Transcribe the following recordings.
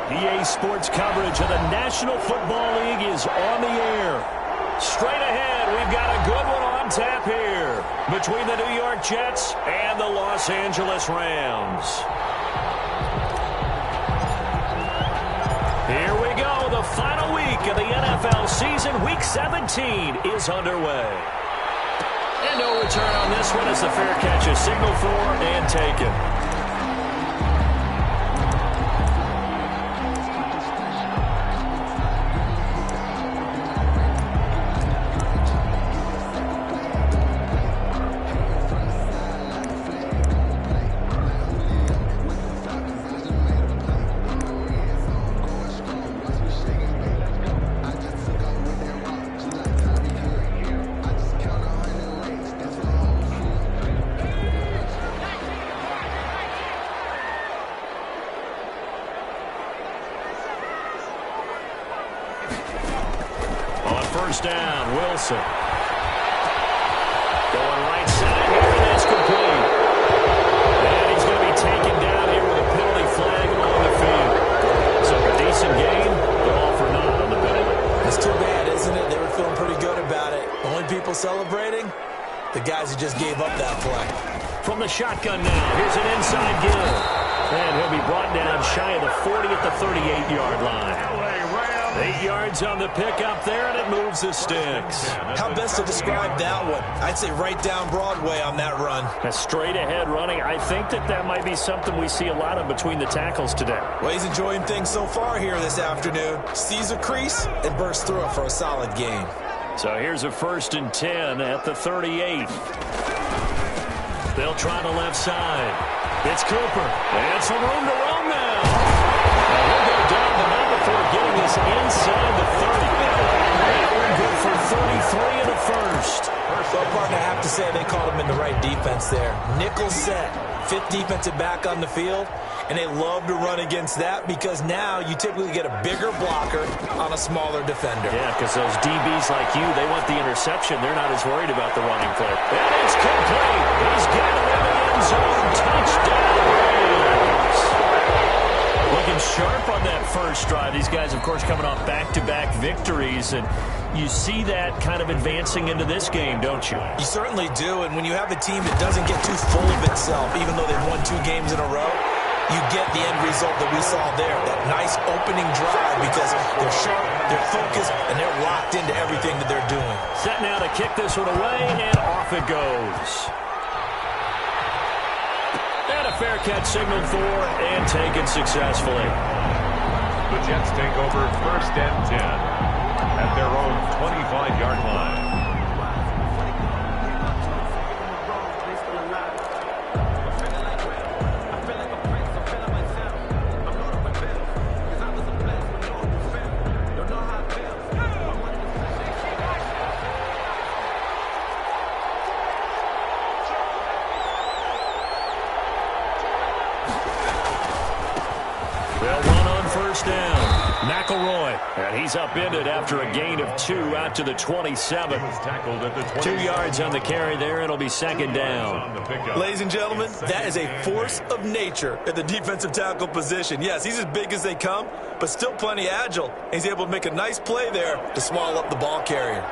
EA Sports coverage of the National Football League is on the air. Straight ahead, we've got a good one on tap here between the New York Jets and the Los Angeles Rams. Here we go. The final week of the NFL season. Week 17 is underway. And no return on this one as the fair catch is signaled for and taken. First down, Wilson. Going right side here, and it's complete. And he's going to be taken down here with a penalty flag on the field. So a decent game, but all for naught on the penalty. It's too bad, isn't it? They were feeling pretty good about it. Only people celebrating, the guys who just gave up that play. From the shotgun now, here's an inside give. And he'll be brought down shy of the 40 at the 38-yard line. 8 yards on the pickup there, and it moves the sticks. How best to describe that one? I'd say right down Broadway on that run. A straight-ahead running. I think that might be something we see a lot of between the tackles today. Well, he's enjoying things so far here this afternoon. Sees a crease and bursts through it for a solid gain. So here's a 1st and 10 at the 38. They'll try the left side. It's Cooper. And some room to roam now. And he'll go down the mound before getting this inside the 30. That one good for 33 in the first. Well, partner, I have to say they called him in the right defense there. Nickel set, 5th defensive back on the field, and they love to run against that because now you typically get a bigger blocker on a smaller defender. Yeah, because those DBs like you, they want the interception. They're not as worried about the running play. And it's complete. He's got it in the end zone. Touchdown, Rams. Looking sharp on that first drive. These guys, of course, coming off back-to-back victories, and you see that kind of advancing into this game, don't you? You certainly do, and when you have a team that doesn't get too full of itself, even though they've won 2 games in a row, you get the end result that we saw there, that nice opening drive because they're sharp, they're focused, and they're locked into everything that they're doing. Set now to kick this one away, and off it goes. And a fair catch signaled for and taken successfully. The Jets take over 1st and 10 at their own 25-yard line. McElroy, and he's upended after a gain of 2 out to the 27. 2 yards on the carry there. It'll be 2nd down. Ladies and gentlemen, that is a force of nature at the defensive tackle position. Yes, he's as big as they come, but still plenty agile. He's able to make a nice play there to swallow up the ball carrier.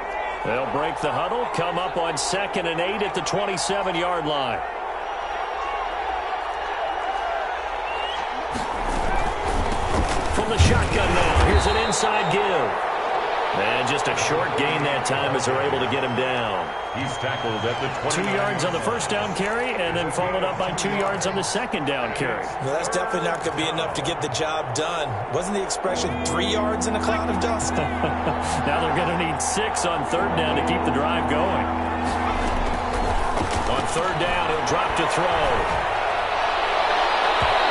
They'll break the huddle, come up on 2nd and 8 at the 27-yard line. From the shotgun now, here's an inside give. And just a short gain that time as they're able to get him down. He's tackled at the 2 yards on the first down carry, and then followed up by 2 yards on the second down carry. Well, that's definitely not going to be enough to get the job done. Wasn't the expression 3 yards in a cloud of dust? Now they're going to need 6 on 3rd down to keep the drive going. On 3rd down, he'll drop to throw.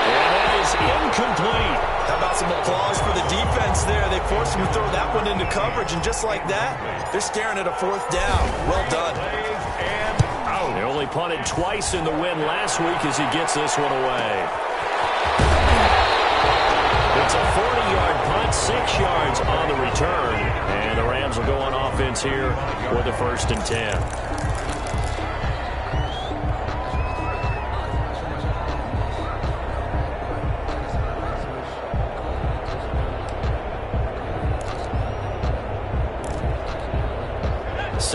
And that is incomplete. How about some applause for the defense there? They forced him to throw that one into coverage, and just like that, they're staring at a 4th down. Well done. They only punted twice in the win last week as he gets this one away. It's a 40-yard punt, 6 yards on the return, and the Rams will go on offense here with a 1st and 10.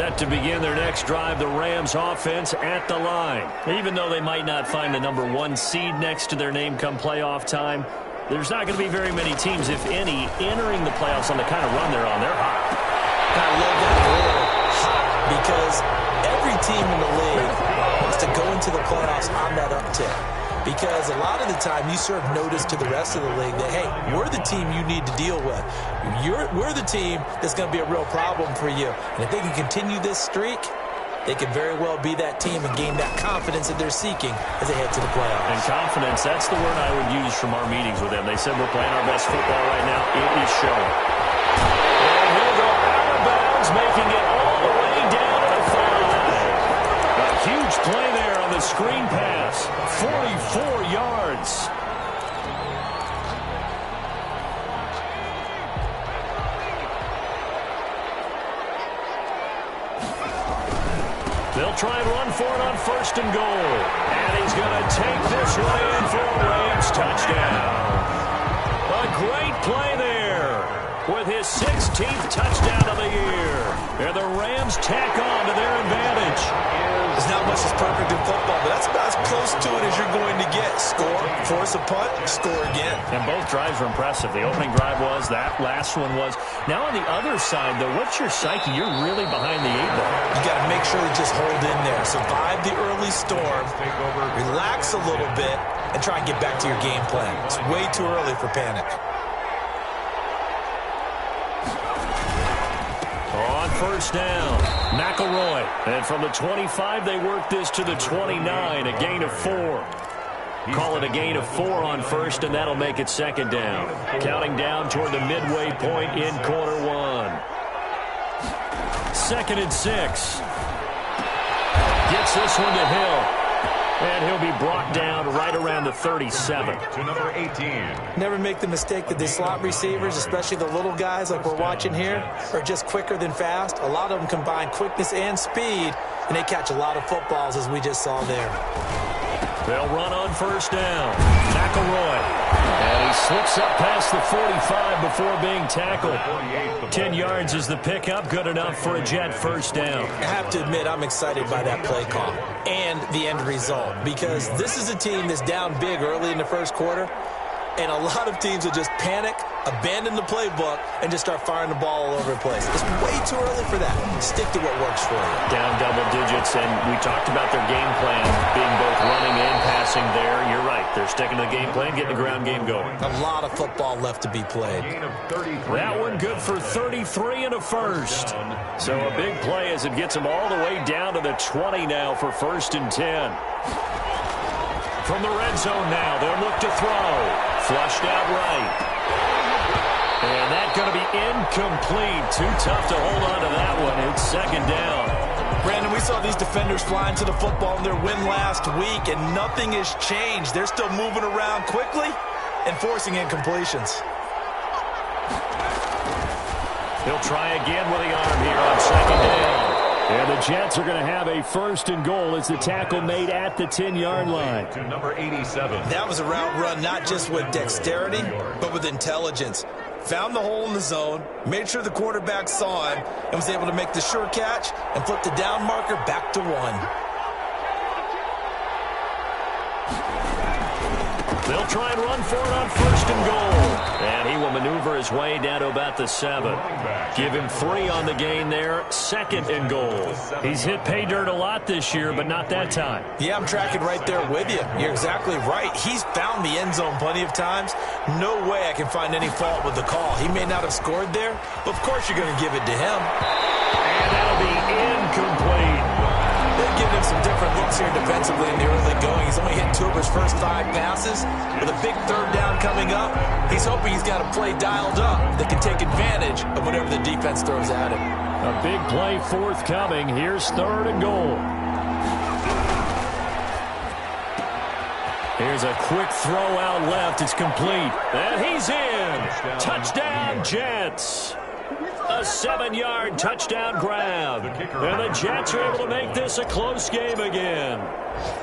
Set to begin their next drive, the Rams offense at the line. Even though they might not find the #1 seed next to their name come playoff time, there's not going to be very many teams, if any, entering the playoffs on the kind of run they're on. They're hot. I love that word, hot, because every team in the league wants to go into the playoffs on that uptick. Because a lot of the time you serve notice to the rest of the league that, hey, we're the team you need to deal with. We're the team that's going to be a real problem for you. And if they can continue this streak, they could very well be that team and gain that confidence that they're seeking as they head to the playoffs. And confidence, that's the word I would use from our meetings with them. They said we're playing our best football right now. It is showing. And he'll go out of bounds, making it all the way down to the 5. A huge play there on the screen pass. 44 yards. They'll try and run for it on 1st and goal. And he's going to take this one in for a Rams touchdown. A great play there with his 16th touchdown of the year. And the Rams tack on to their advantage. There's not much that's perfect in football, but that's about as close to it as you're going to get. Score, force a punt, score again. And both drives were impressive. The opening drive was, that last one was. Now on the other side, though, what's your psyche? You're really behind the 8 ball. You got to make sure to just hold in there. Survive the early storm, relax a little bit, and try and get back to your game plan. It's way too early for panic. On 1st down, McElroy. And from the 25, they work this to the 29, a gain of 4. Call it a gain of 4 on 1st, and that'll make it 2nd down. Counting down toward the midway point in quarter 1. 2nd and 6. Gets this one to Hill. And he'll be brought down right around the 37. To number 18. Never make the mistake that the slot receivers, especially the little guys like we're watching here, are just quicker than fast. A lot of them combine quickness and speed, and they catch a lot of footballs, as we just saw there. They'll run on 1st down. McElroy. And he slips up past the 45 before being tackled. 10 yards is the pickup. Good enough for a Jet 1st down. I have to admit, I'm excited by that play call and the end result, because this is a team that's down big early in the 1st quarter, and a lot of teams will just panic, abandon the playbook, and just start firing the ball all over the place. It's way too early for that. Stick to what works for you. Down double digits, and we talked about their game plan being both running and passing there. You're right. They're sticking to the game plan, getting the ground game going. A lot of football left to be played. That one good for 33 and a 1st. So a big play as it gets them all the way down to the 20 now for 1st and 10. From the red zone now, they'll look to throw. Flushed out right. And that's going to be incomplete. Too tough to hold on to that one. It's 2nd down. Brandon, we saw these defenders flying to the football in their win last week, and nothing has changed. They're still moving around quickly and forcing incompletions. He'll try again with the arm here on 2nd down. And the Jets are going to have a 1st and goal as the tackle made at the 10-yard line. To number 87. That was a route run not just with dexterity, but with intelligence. Found the hole in the zone, made sure the quarterback saw him, and was able to make the sure catch and flip the down marker back to 1. They'll try and run for it on 1st and goal. And he will maneuver his way down to about the 7. Give him 3 on the gain there. 2nd and goal. He's hit pay dirt a lot this year, but not that time. Yeah, I'm tracking right there with you. You're exactly right. He's found the end zone plenty of times. No way I can find any fault with the call. He may not have scored there, but of course you're going to give it to him. And that'll be incomplete. They're giving him some different looks here defensively in the early going. He's only hit 2 of his first 5 passes. With a big 3rd down coming up, he's hoping he's got a play dialed up that can take advantage of whatever the defense throws at him. A big play forthcoming. Here's 3rd and goal. Here's a quick throw out left. It's complete. And he's in. Touchdown, Jets. A 7-yard touchdown grab. And the Jets are able to make this a close game again.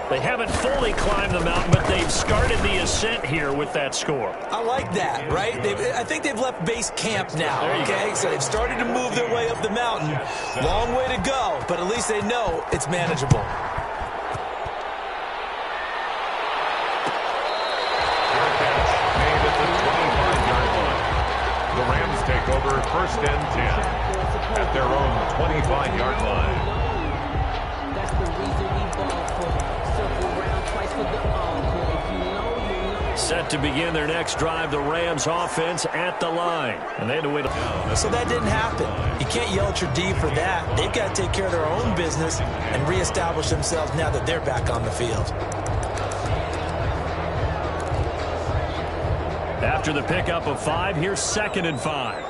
They haven't fully climbed the mountain, but they've started the ascent here with that score. I like that, right? I think they've left base camp now, okay? So they've started to move their way up the mountain. Long way to go, but at least they know it's manageable. The Rams take over first and 10 at their own 25-yard line. That's the reason we ball for. Circle round twice for the encore. If you know. Set to begin their next drive, the Rams offense at the line. And they had to wait. So that didn't happen. You can't yell at your D for that. They've got to take care of their own business and reestablish themselves now that they're back on the field. After the pickup of 5, here's 2nd and 5.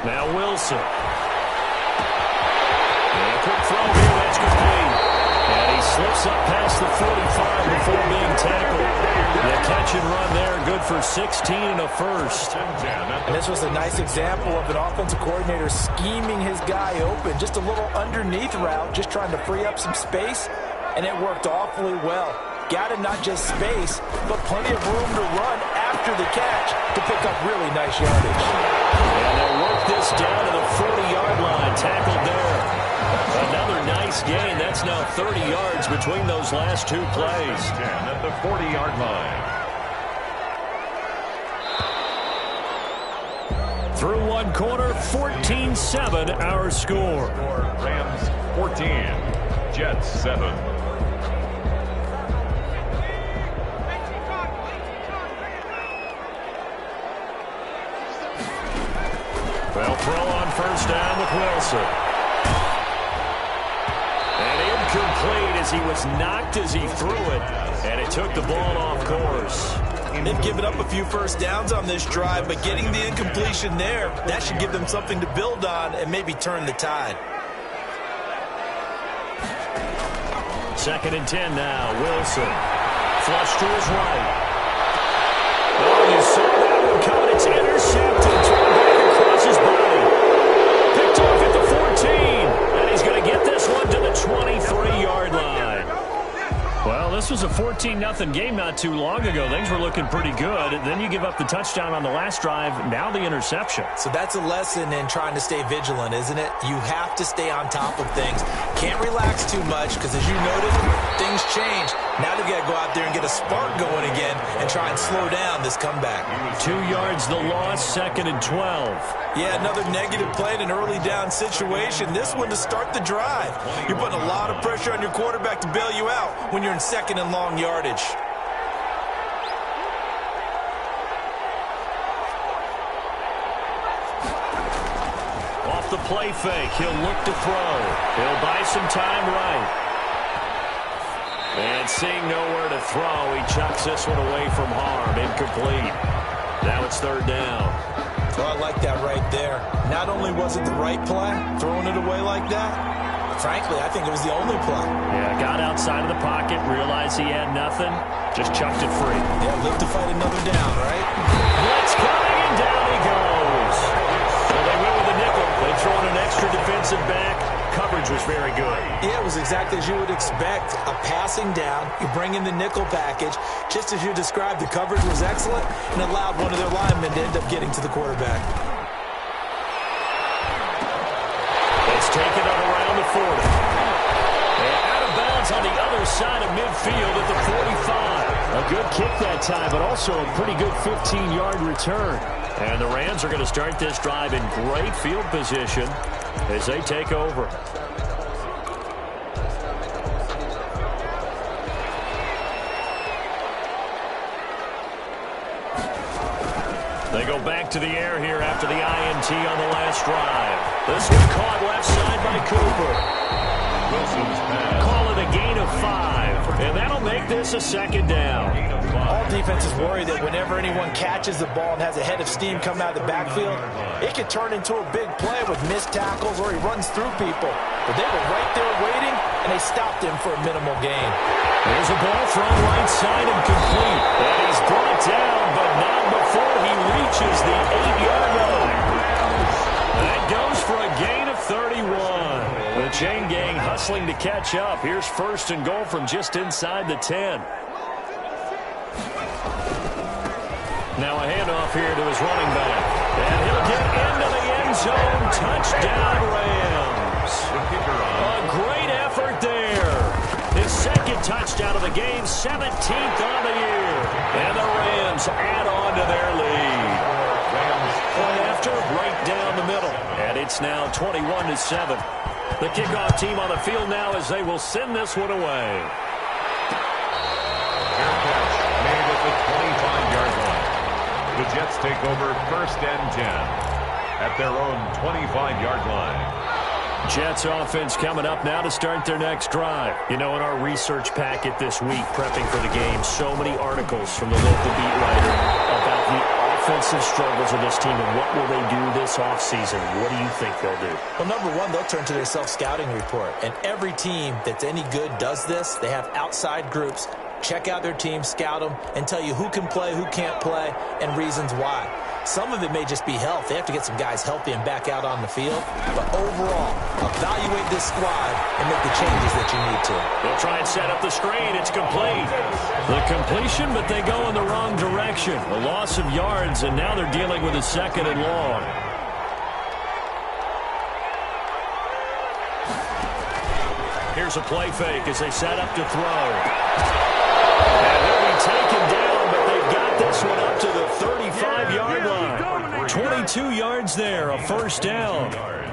Now Wilson. And a quick throw here, that's complete. And he slips up past the 45 before being tackled. The catch and run there, good for 16 and a first. And this was a nice example of an offensive coordinator scheming his guy open. Just a little underneath route, just trying to free up some space, and it worked awfully well. Got him not just space, but plenty of room to run after the catch to pick up really nice yardage. And they'll work this down to the 40-yard line. Tackled there. Another nice gain. That's now 30 yards between those last 2 plays. 10 at the 40-yard line. Through one quarter, 14-7 our score. Rams 14, Jets 7. They'll throw on first down with Wilson. And incomplete as he was knocked as he threw it. And it took the ball off course. They've given up a few first downs on this drive, but getting the incompletion there, that should give them something to build on and maybe turn the tide. 2nd and 10 now. Wilson. Flush to his right. Oh, you saw that one coming. It's intercepted. Turned back across his body. Picked off at the 14. And he's going to get this one to the 23-yard line. Well, this was a 14-0 game not too long ago. Things were looking pretty good. Then you give up the touchdown on the last drive. Now the interception. So that's a lesson in trying to stay vigilant, isn't it? You have to stay on top of things. Can't relax too much because, as you noted, things change. Now they've got to go out there and get a spark going again and try and slow down this comeback. 2 yards the loss, 2nd and 12. Yeah, another negative play in an early down situation. This one to start the drive. You're putting a lot of pressure on your quarterback to bail you out when you're in 2nd and long yardage. Off the play fake, he'll look to throw. He'll buy some time right. And seeing nowhere to throw, he chucks this one away from harm. Incomplete. Now it's 3rd down. Well, I like that right there. Not only was it the right play, throwing it away like that, frankly, I think it was the only play. Yeah, got outside of the pocket, realized he had nothing, just chucked it free. Yeah, live to fight another down, right? Blitz coming, and down he goes. So they went with the nickel. They throw in an extra defensive back. Coverage was very good. Yeah, it was exactly as you would expect. A passing down, you bring in the nickel package. Just as you described, the coverage was excellent and allowed one of their linemen to end up getting to the quarterback. Let's take it up around the 40. And out of bounds on the other side of midfield at the 45. A good kick that time, but also a pretty good 15-yard return. And the Rams are going to start this drive in great field position as they take over. They go back to the air here after the INT on the last drive. This one caught left side by Cooper. Call it a gain of 5, and that'll make this a 2nd down. All defenses worry that whenever anyone catches the ball and has a head of steam come out of the backfield, it could turn into a big play with missed tackles or he runs through people. But they were right there waiting, and they stopped him for a minimal gain. There's a ball thrown right side and complete. And he's brought down, but not before he reaches the 8-yard line. That goes for a gain of 31. The chain gang hustling to catch up. Here's first and goal from just inside the 10. Now a handoff here to his running back. And he'll get into the end zone. Touchdown, Rams. A great effort there. His second touchdown of the game, 17th on the year. And the Rams add on to their lead. Point after, right down the middle. And it's now 21-7. The kickoff team on the field now as they will send this one away. Made at the 25-yard line. The Jets take over first and 10 at their own 25-yard line. Jets offense coming up now to start their next drive. You know, in our research packet this week, prepping for the game, so many articles from the local beat writer about the offensive struggles of this team and what will they do this offseason. What do you think they'll do? Well, number one, they'll turn to their self-scouting report. And every team that's any good does this. They have outside groups. Check out their team, scout them, and tell you who can play, who can't play, and reasons why. Some of it may just be health. They have to get some guys healthy and back out on the field. But overall, evaluate this squad and make the changes that you need to. They'll try and set up the screen. It's complete. The completion, but they go in the wrong direction. A loss of yards, and now they're dealing with a second and long. Here's a play fake as they set up to throw. And they'll be taken down, but they've got this one up to the 35-yard line. 22 yards there, a first down.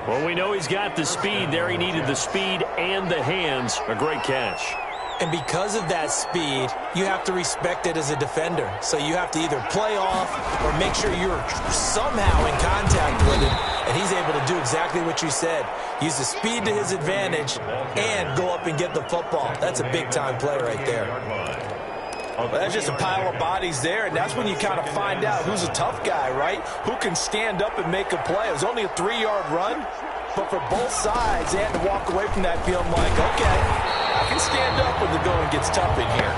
Well, we know he's got the speed there. He needed the speed and the hands. A great catch. And because of that speed, you have to respect it as a defender. So you have to either play off or make sure you're somehow in contact with him. And he's able to do exactly what you said. Use the speed to his advantage and go up and get the football. That's a big-time play right there. Well, that's just a pile of bodies there, and that's when you kind of find out who's a tough guy, right? Who can stand up and make a play. It was only a 3-yard run, but for both sides, they had to walk away from that feeling like, okay, I can stand up when the going gets tough in here.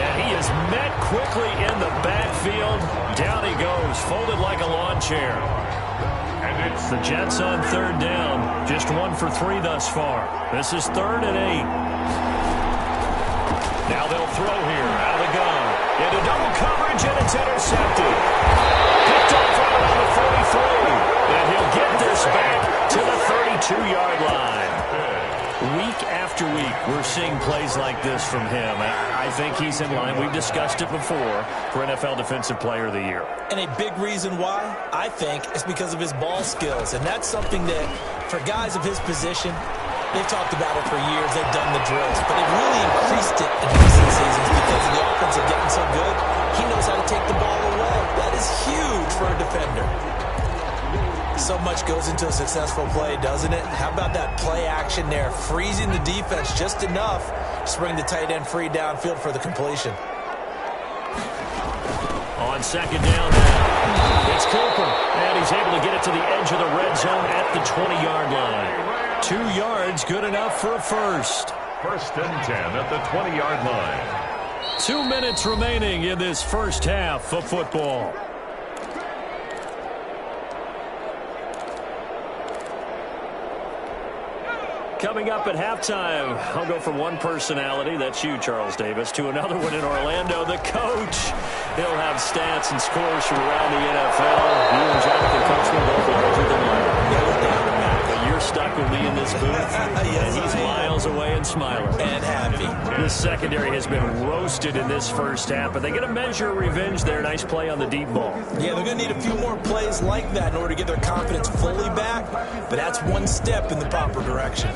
And he is met quickly in the backfield. Down he goes, folded like a lawn chair. And it's the Jets on third down. Just 1 for 3 thus far. This is 3rd and 8. Now they'll throw here out of the gun. Into double coverage, and it's intercepted. Picked off right on the 43. And he'll get this back to the 32-yard line. Week after week, we're seeing plays like this from him. I think he's in line. We've discussed it before for NFL Defensive Player of the Year. And a big reason why, I think, is because of his ball skills. And that's something that, for guys of his position, they've talked about it for years. They've done the drills. But they've really increased it in recent seasons because of the offense of getting so good. He knows how to take the ball away. That is huge for a defender. So much goes into a successful play, doesn't it? How about that play action there? Freezing the defense just enough to bring the tight end free downfield for the completion. On second down now, it's Cooper. And he's able to get it to the edge of the red zone at the 20-yard line. 2 yards, good enough for a first. First and 10 at the 20-yard line. 2 minutes remaining in this first half of football. Coming up at halftime, I'll go from one personality, that's you, Charles Davis, to another one in Orlando, the coach. He'll have stats and scores from around the NFL. You and Jonathan Coachman both larger than life. But you're stuck with me in this booth, and he's miles away and smiling. And happy. This secondary has been roasted in this first half, but they get a measure of revenge there. Nice play on the deep ball. Yeah, they're going to need a few more plays like that in order to get their confidence fully back, but that's one step in the proper direction.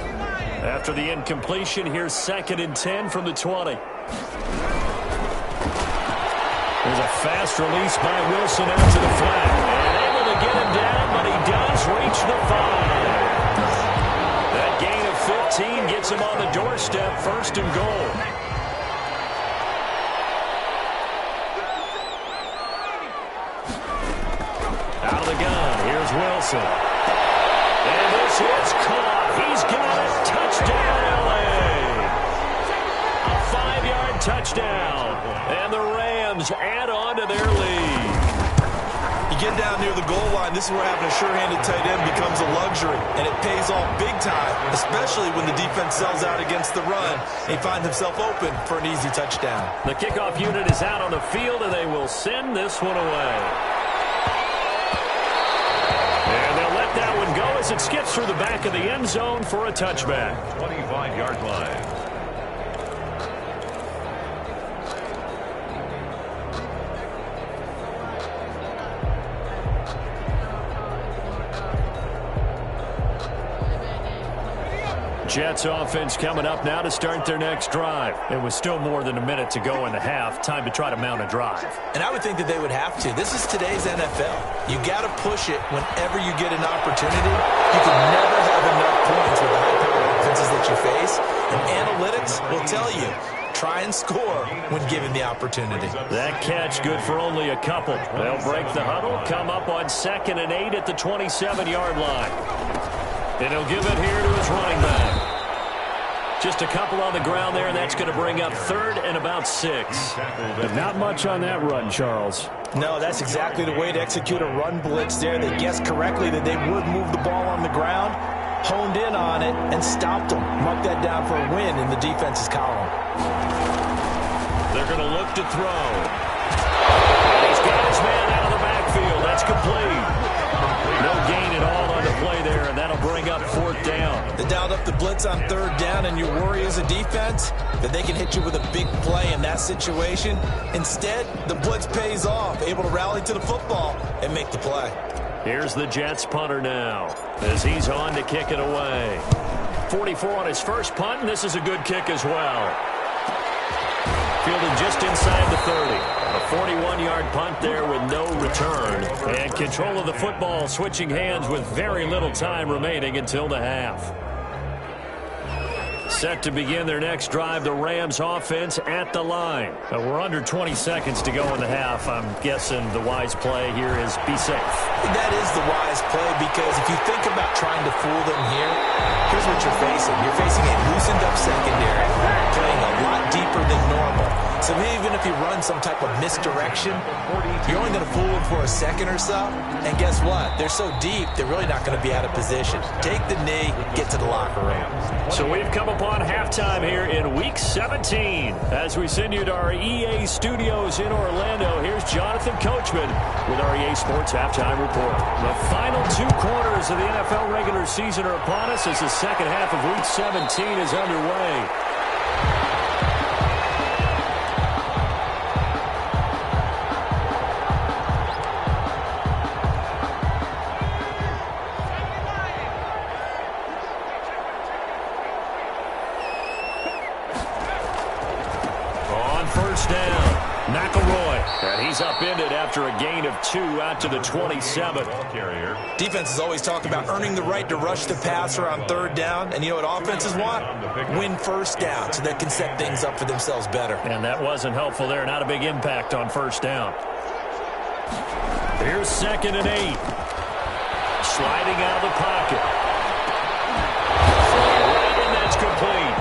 After the incompletion, here's 2nd and 10 from the 20. There's a fast release by Wilson out to the flat. And able to get him down, but he does reach the 5. That gain of 15 gets him on the doorstep, 1st and goal. Out of the gun, here's Wilson. And this is caught. He's got it. Touchdown, L.A. touchdown. And the Rams add on to their lead. You get down near the goal line, this is where having a sure-handed tight end becomes a luxury, and it pays off big time, especially when the defense sells out against the run. He finds himself open for an easy touchdown. The kickoff unit is out on the field, and they will send this one away. And they'll let that one go as it skips through the back of the end zone for a touchback. 25-yard line. Jets offense coming up now to start their next drive. It was still more than a minute to go in the half. Time to try to mount a drive. And I would think that they would have to. This is today's NFL. You got to push it whenever you get an opportunity. You can never have enough points with the high-powered offenses that you face. And analytics will tell you, try and score when given the opportunity. That catch good for only a couple. They'll break the huddle, come up on 2nd and 8 at the 27-yard line. And he'll give it here to his running back. Just a couple on the ground there, and that's going to bring up 3rd and about 6. But not much on that run, Charles. No, that's exactly the way to execute a run blitz there. They guessed correctly that they would move the ball on the ground, honed in on it, and stopped them. Mark that down for a win in the defense's column. They're going to look to throw. He's got his man out of the backfield. That's complete. No gain at all on the play there, and that'll bring up 4th down. They dialed up the blitz on 3rd down, and you worry as a defense that they can hit you with a big play in that situation. Instead, the blitz pays off, able to rally to the football and make the play. Here's the Jets punter now as he's on to kick it away. 44 on his first punt, and this is a good kick as well. Fielded just inside the 30. A 41-yard punt there with no return. And control of the football switching hands with very little time remaining until the half. Set to begin their next drive, the Rams offense at the line. We're under 20 seconds to go in the half. I'm guessing the wise play here is be safe. That is the wise play, because if you think about trying to fool them here, here's what you're facing. You're facing a loosened up secondary, playing a lot deeper than normal. So even if you run some type of misdirection, you're only going to fool them for a second or so. And guess what? They're so deep, they're really not going to be out of position. Take the knee, get to the locker room. So we've come upon halftime here in Week 17. As we send you to our EA studios in Orlando, here's Jonathan Coachman with our EA Sports Halftime Report. The final 2 quarters of the NFL regular season are upon us as the second half of Week 17 is underway. He's upended after a gain of 2 out to the 27. Defense is always talking about earning the right to rush the passer on 3rd down. And you know what offenses want? Win 1st down so they can set things up for themselves better. And that wasn't helpful there. Not a big impact on 1st down. Here's 2nd and 8. Sliding out of the pocket. And that's complete.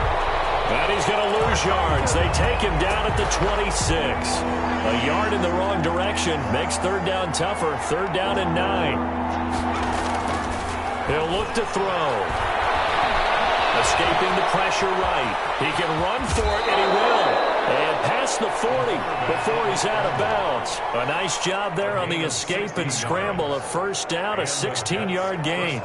And he's going to lose yards. They take him down at the 26. A yard in the wrong direction makes 3rd down tougher. 3rd down and 9. He'll look to throw. Escaping the pressure right. He can run for it, and he will. And past the 40 before he's out of bounds. A nice job there on the escape and scramble. A 1st down, a 16-yard gain.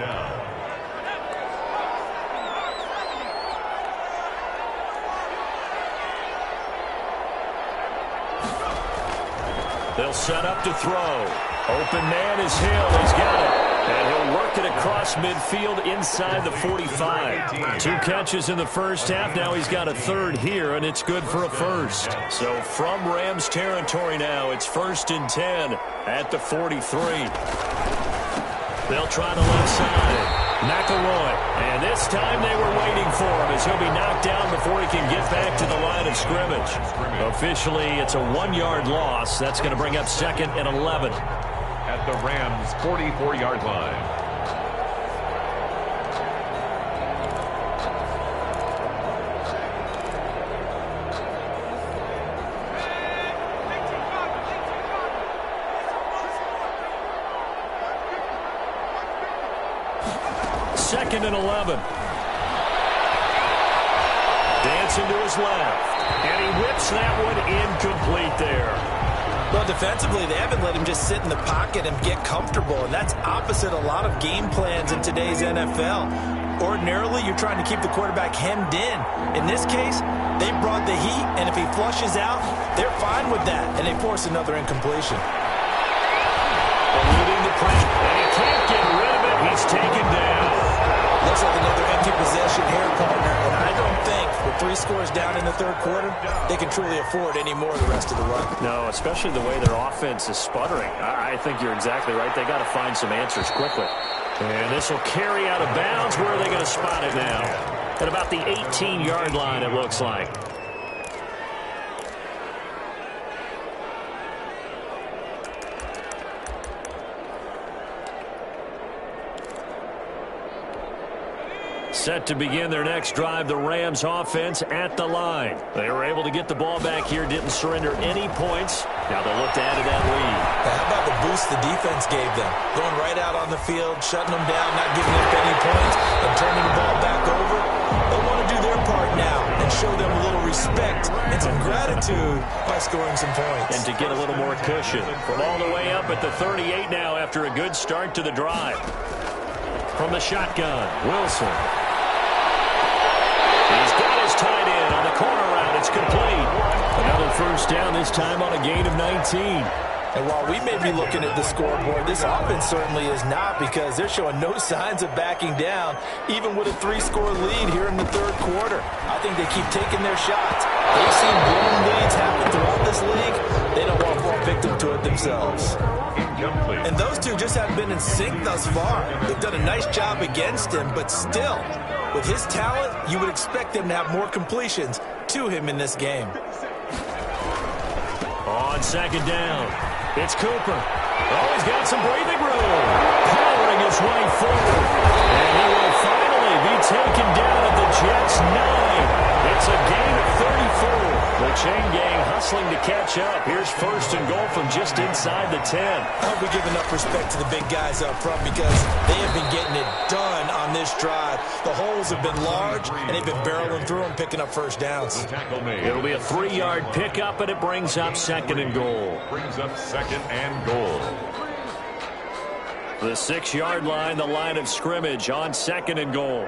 They'll set up to throw. Open man is Hill. He's got it. And he'll work it across midfield inside the 45. 2 catches in the first half. Now he's got a 3rd here, and it's good for a 1st. So from Rams territory now, it's 1st and 10 at the 43. They'll try the left side. McElroy. And this time they were waiting for him as he'll be knocked down before he can get back to the line of scrimmage. Officially, it's a 1-yard loss. That's going to bring up 2nd and 11. At the Rams' 44-yard line. 2nd and 11. Dancing to his left. And he whips that one incomplete there. Well, defensively, they haven't let him just sit in the pocket and get comfortable, and that's opposite a lot of game plans in today's NFL. Ordinarily, you're trying to keep the quarterback hemmed in. In this case, they brought the heat, and if he flushes out, they're fine with that, and they force another incompletion. Eluding the pressure, and he can't get rid of it. He's taken down. Looks like another empty possession here, partner, and I don't think with 3 scores down in the third quarter, they can truly afford any more the rest of the run. No, especially the way their offense is sputtering. I think you're exactly right. They got to find some answers quickly. And this will carry out of bounds. Where are they going to spot it now? At about the 18-yard line, it looks like. Set to begin their next drive, the Rams offense at the line. They were able to get the ball back here, didn't surrender any points. Now they'll look to add to that lead. How about the boost the defense gave them? Going right out on the field, shutting them down, not giving up any points, and turning the ball back over. They want to do their part now and show them a little respect and some gratitude by scoring some points. And to get a little more cushion. From all the way up at the 38 now after a good start to the drive. From the shotgun, Wilson. He's got his tight end on the corner route. It's complete. Another first down, this time on a gain of 19. And while we may be looking at the scoreboard, this offense certainly is not, because they're showing no signs of backing down, even with a 3-score lead here in the third quarter. I think they keep taking their shots. They've seen blown leads happen throughout this league. They don't want to fall victim to it themselves. And those two just haven't been in sync thus far. They've done a nice job against him, but still, with his talent, you would expect them to have more completions to him in this game. On second down, it's Cooper. Oh, he's got some breathing room. Powering his way forward. And he will finally be taken down at the Jets' 9. It's a gain of 34. The chain gang hustling to catch up. Here's first and goal from just inside the 10. I hope we give enough respect to the big guys up front, because they have been getting it done on this drive. The holes have been large, and they've been barreling through them, picking up first downs. It'll be a 3-yard pickup, and it brings up second and goal. Brings up second and goal. The 6-yard line, the line of scrimmage on second and goal.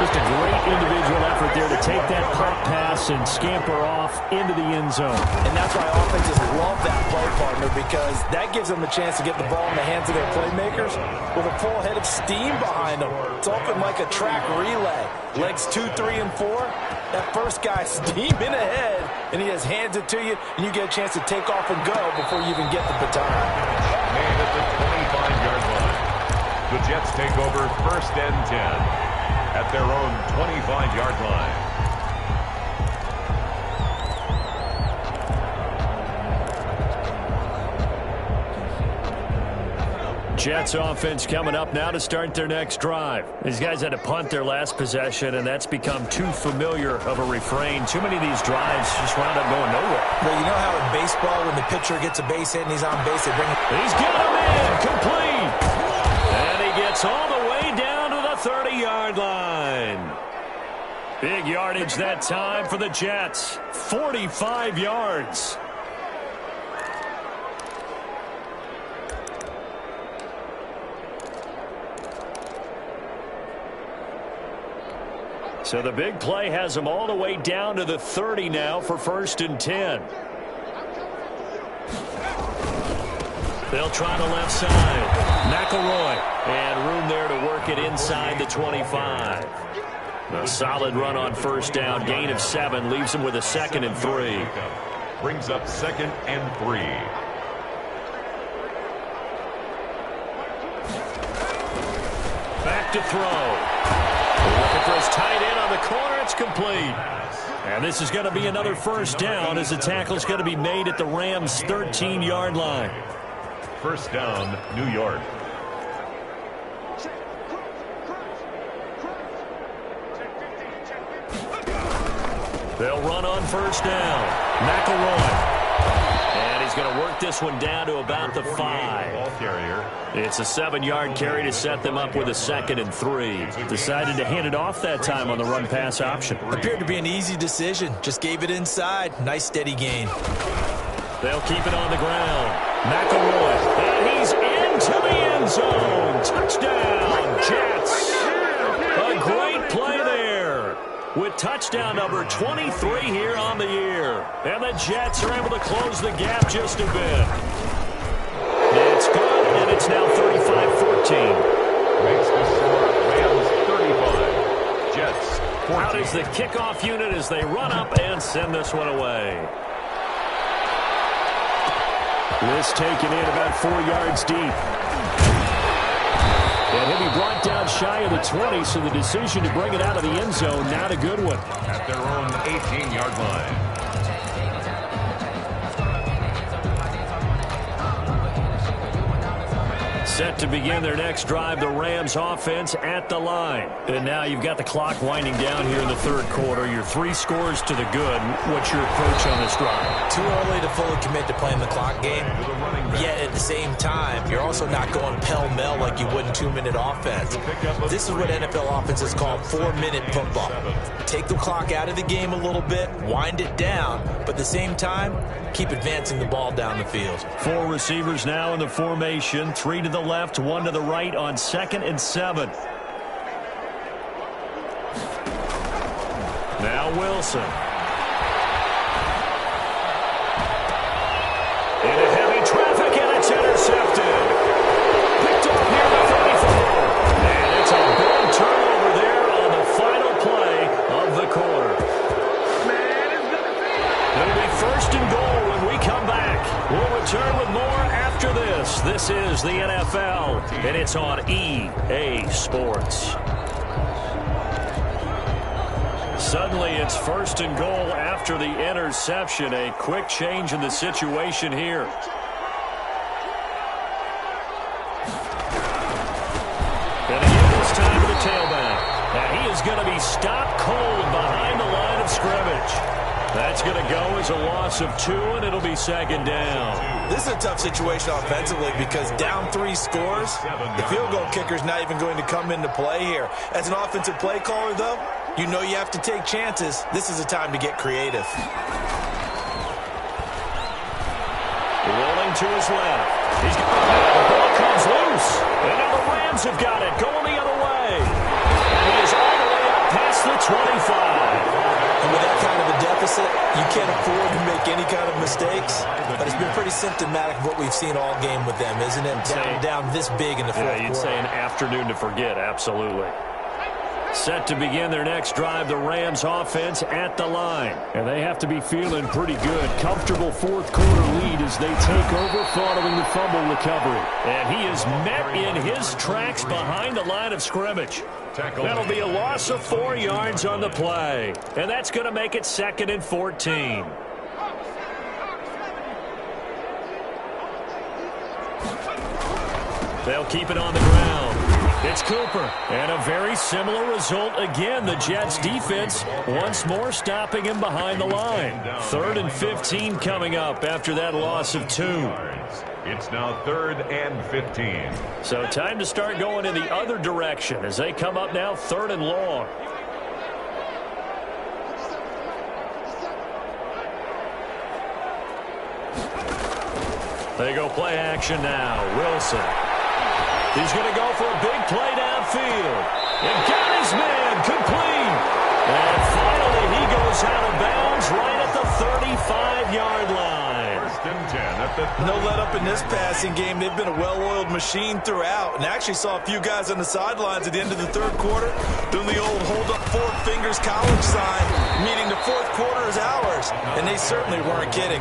Just a great individual effort there to take that pop pass and scamper off into the end zone. And that's why offenses love that play, partner, because that gives them a chance to get the ball in the hands of their playmakers with a full head of steam behind them. It's often like a track relay. Legs 2, 3, and 4. That first guy steaming ahead, and he just hands it to you, and you get a chance to take off and go before you even get the baton. Made at the 25-yard line. The Jets take over first and 10. At their own 25-yard line. Jets offense coming up now to start their next drive. These guys had to punt their last possession, and that's become too familiar of a refrain. Too many of these drives just wound up going nowhere. Well, you know how in baseball, when the pitcher gets a base hit and he's on base, they bring him. He's got him in, complete. And he gets all the way down to the 30-yard line. Big yardage that time for the Jets. 45 yards. So the big play has them all the way down to the 30 now for first and 10. They'll try the left side. McElroy. And room there to work it inside the 25. A solid run on first down. Gain of 7 leaves him with a 2nd and 3. Brings up 2nd and 3. Back to throw. Looking for his tight end on the corner. It's complete. And this is going to be another first down as the tackle's going to be made at the Rams' 13-yard line. First down, New York. They'll run on first down. McElroy. And he's going to work this one down to about the 5. It's a 7-yard carry to set them up with a 2nd and 3. Decided to hand it off that time on the run-pass option. Appeared to be an easy decision. Just gave it inside. Nice steady gain. They'll keep it on the ground. McElroy. And he's into the end zone. Touchdown, Jets. A great play there, with touchdown number 23 here on the year. And the Jets are able to close the gap just a bit. It's good, and it's now 35-14. Makes the score Rams 35. Jets 14. Out is the kickoff unit as they run up and send this one away. This taken in about 4 yards deep. And he'll be brought down shy of the 20, so the decision to bring it out of the end zone, not a good one. At their own 18-yard line. Set to begin their next drive, the Rams offense at the line. And now you've got the clock winding down here in the 3rd quarter. Your 3 scores to the good. What's your approach on this drive? Too early to fully commit to playing the clock game. Yet at the same time, you're also not going pell-mell like you would in 2-minute offense. This is what NFL offenses call 4-minute football. Take the clock out of the game a little bit, wind it down, but at the same time, keep advancing the ball down the field. 4 receivers now in the formation, 3 to the left, 1 to the right on 2nd and 7. Now Wilson. Into heavy traffic, and it's intercepted. Picked up near the 34. And it's a big turnover there on the final play of the quarter. It'll be 1st and goal when we come back. We'll return with more after this. This is the NFL, and it's on EA Sports. Suddenly, it's 1st and goal after the interception. A quick change in the situation here. And again, this time to the tailback. And he is going to be stopped cold behind the line of scrimmage. That's going to go as a loss of 2, and it'll be 2nd down. This is a tough situation offensively because down 3 scores, the field goal kicker's not even going to come into play here. As an offensive play caller, though, you know you have to take chances. This is a time to get creative. Rolling to his left. The ball comes loose. And now the Rams have got it. Going the other way. And he is all the way up past the 25. And with that kind of a deficit, you can't afford to make any kind of mistakes. But it's been pretty symptomatic of what we've seen all game with them, isn't it? Down this big in the 4th quarter. You'd say an afternoon to forget, absolutely. Set to begin their next drive, the Rams offense at the line. And they have to be feeling pretty good. Comfortable 4th quarter lead as they take over following the fumble recovery. And he is met in his tracks behind the line of scrimmage. That'll be a loss of 4 yards on the play. And that's going to make it 2nd and 14. They'll keep it on the ground. It's Cooper. And a very similar result again. The Jets defense once more stopping him behind the line. 3rd and 15 coming up after that loss of 2. It's now 3rd and 15. So time to start going in the other direction as they come up now 3rd and long. They go play action now. Wilson. He's going to go for a big play downfield. And got his man complete. And finally he goes out of bounds right at the 35-yard line. 1st and 10 at the 30. No let up in this passing game. They've been a well-oiled machine throughout. And actually saw a few guys on the sidelines at the end of the 3rd quarter doing the old hold up 4 fingers college sign, meaning the 4th quarter is ours. And they certainly weren't kidding.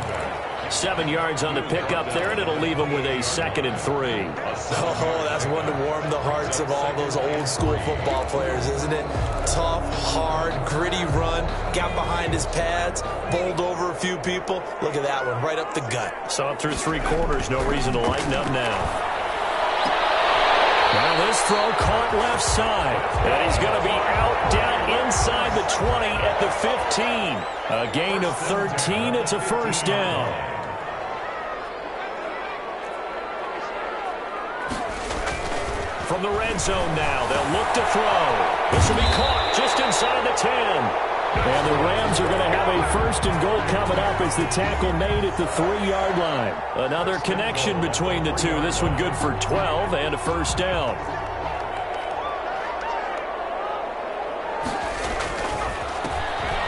7 yards on the pickup there, and it'll leave them with a 2nd and 3. Oh, that's one to warm the hearts of all those old-school football players, isn't it? Tough, hard, gritty run, got behind his pads, bowled over a few people. Look at that one, right up the gut. Saw it through 3 quarters, no reason to lighten up now. Now this throw caught left side. And he's going to be out down inside the 20 at the 15. A gain of 13. It's a first down. From the red zone now, they'll look to throw. This will be caught just inside the 10. And the Rams are going to have a first and goal coming up as the tackle made at the 3-yard line. Another connection between the two. This one good for 12 and a first down.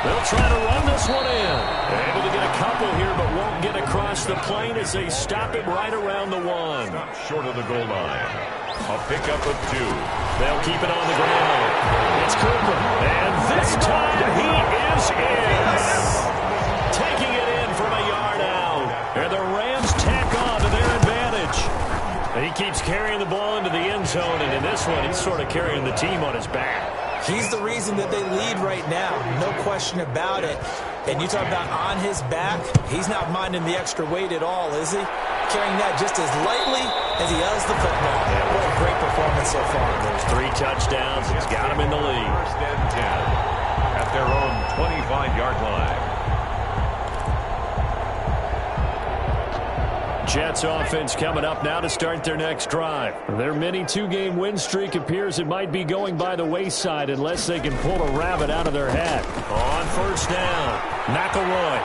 They'll try to run this one in. Able to get a couple here, but won't get across the plane as they stop it right around the 1. Stop short of the goal line. A pickup of 2. They'll keep it on the ground. It's Cooper. And this time he is in. Taking it in from a yard out. And the Rams tack on to their advantage. And he keeps carrying the ball into the end zone. And in this one, he's sort of carrying the team on his back. He's the reason that they lead right now. No question about it. And you talk about on his back, he's not minding the extra weight at all, is he? Carrying that just as lightly as he does the football. Yeah, what a great performance so far. There's 3 touchdowns. He's got him in the lead. First and 10 at their own 25-yard line. Jets offense coming up now to start their next drive. Their mini 2-game win streak appears it might be going by the wayside unless they can pull a rabbit out of their hat. On first down, McElroy.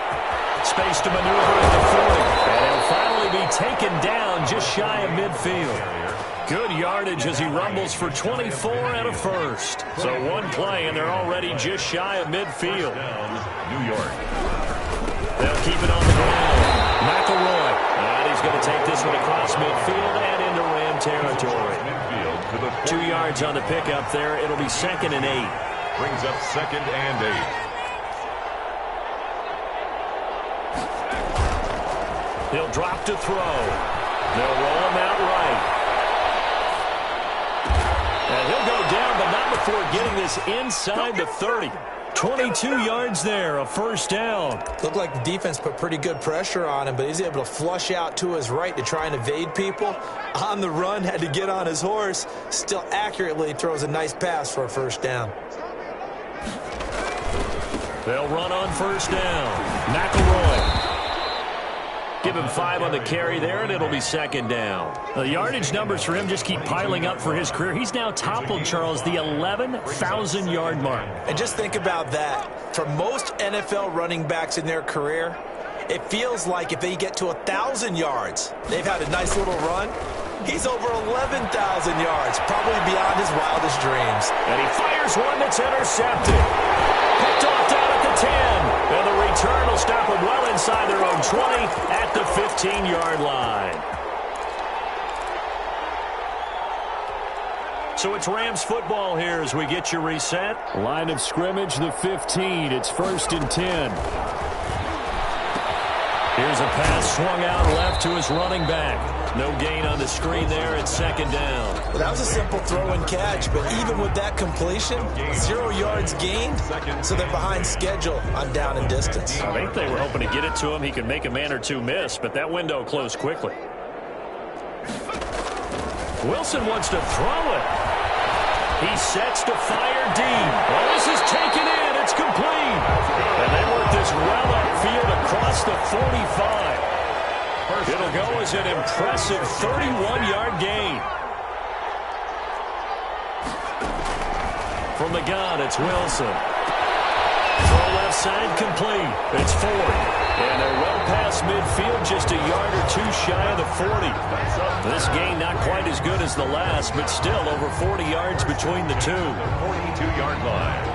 Space to maneuver at the 40. And he'll finally be taken down just shy of midfield. Good yardage as he rumbles for 24 and a first. So one play and they're already just shy of midfield. New York. They'll keep it on the ground. McElroy. And he's going to take this one across midfield and into Ram territory. 2 yards on the pickup there. It'll be 2nd and 8. Brings up 2nd and 8. He'll drop to throw. They'll roll him out right. And he'll go down, but not before getting this inside the 30. 22 yards there, a first down. Looked like the defense put pretty good pressure on him, but he's able to flush out to his right to try and evade people. On the run, had to get on his horse. Still accurately throws a nice pass for a first down. They'll run on first down. McElroy. Give him 5 on the carry there, and it'll be 2nd down. The yardage numbers for him just keep piling up for his career. He's now toppled, Charles, the 11,000-yard mark. And just think about that. For most NFL running backs in their career, it feels like if they get to 1,000 yards, they've had a nice little run. He's over 11,000 yards, probably beyond his wildest dreams. And he fires one that's intercepted. Picked off down at the 10. And the return will stop him well inside their own 20 at the 15-yard line. So it's Rams football here as we get you reset. Line of scrimmage, the 15. It's 1st and 10. Here's a pass swung out left to his running back. No gain on the screen there at 2nd down. Well, that was a simple throw and catch, but even with that completion, 0 yards gained, so they're behind schedule on down and distance. I think they were hoping to get it to him. He could make a man or two miss, but that window closed quickly. Wilson wants to throw it. He sets to fire deep. Oh, this is taken in. It's complete. And they work this well upfield across the 45. It'll go as an impressive 31-yard gain. From the gun, it's Wilson. Throw left side complete. It's 4. And they're well past midfield, just a yard or 2 shy of the 40. This gain not quite as good as the last, but still over 40 yards between the two. 42-yard line.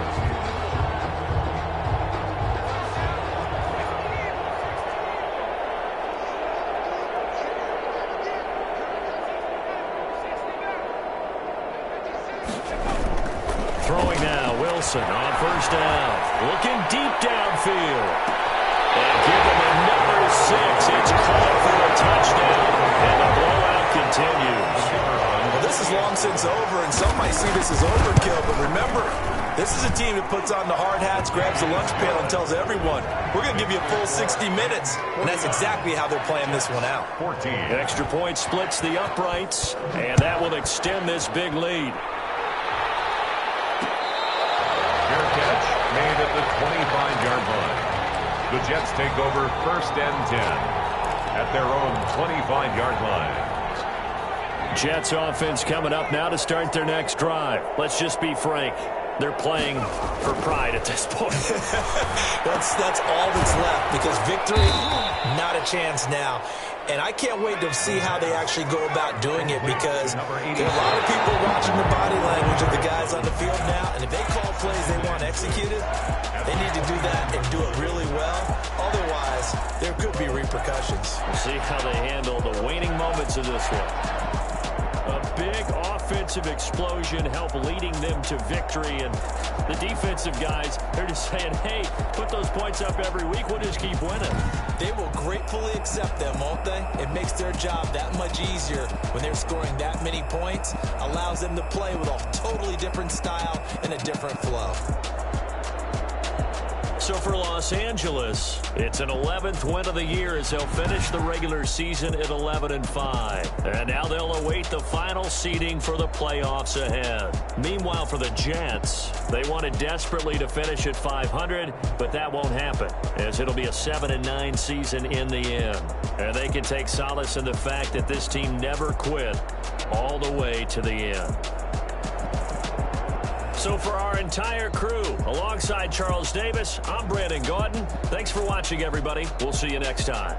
Throwing now, Wilson on first down. Looking deep downfield. And give him a number 6. It's caught for a touchdown. And the blowout continues. Well, this is long since this over, and some might see this as overkill, but remember, this is a team that puts on the hard hats, grabs the lunch pail, and tells everyone, we're going to give you a full 60 minutes. And that's exactly how they're playing this one out. 14. Extra point splits the uprights, and that will extend this big lead. Fair catch made at the 25-yard line. The Jets take over 1st and 10 at their own 25-yard line. Jets offense coming up now to start their next drive. Let's just be frank. They're playing for pride at this point. That's all that's left, because victory, not a chance now. And I can't wait to see how they actually go about doing it, because there are a lot of people watching the body language of the guys on the field now, and if they call plays they want executed, they need to do that and do it really well. Otherwise, there could be repercussions. We'll see how they handle the waning moments of this one. A big offensive explosion help leading them to victory, and the defensive guys, they're just saying, hey, put those points up every week, we'll just keep winning. They will gratefully accept them, won't they? It makes their job that much easier when they're scoring that many points, allows them to play with a totally different style and a different flow. So for Los Angeles, it's an 11th win of the year as they'll finish the regular season at 11-5. And now they'll await the final seeding for the playoffs ahead. Meanwhile, for the Jets, they wanted desperately to finish at 500, but that won't happen, as it'll be a 7-9 season in the end. And they can take solace in the fact that this team never quit all the way to the end. So for our entire crew, alongside Charles Davis, I'm Brandon Gaudin. Thanks for watching, everybody. We'll see you next time.